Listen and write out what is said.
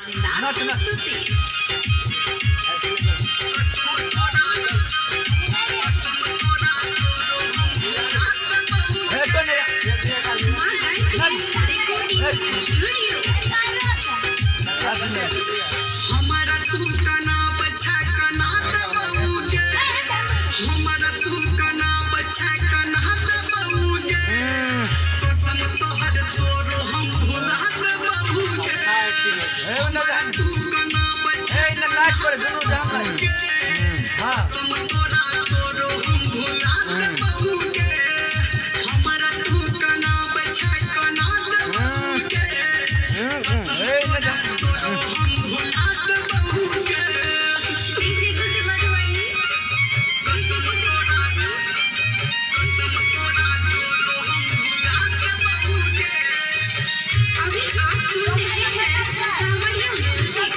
शानदार प्रस्तुति। हमारा तू कना बच्चा कना दबऊगे, हमारा तू कना बच्चा कना दबऊगे, तो सम तोहर तोरो हम भुला दबऊगे, हमारा तू कना बच्चा कना दबऊगे, सम तोरा तोरो हम भुला दबऊगे, हमारा तू कना बच्चा कना दबऊगे, तो सम तोरा तोरो हम भुला दबऊगे। DJ good Madhubani. अभी आप सुन रहे हैं सामान्य म्यूजिक।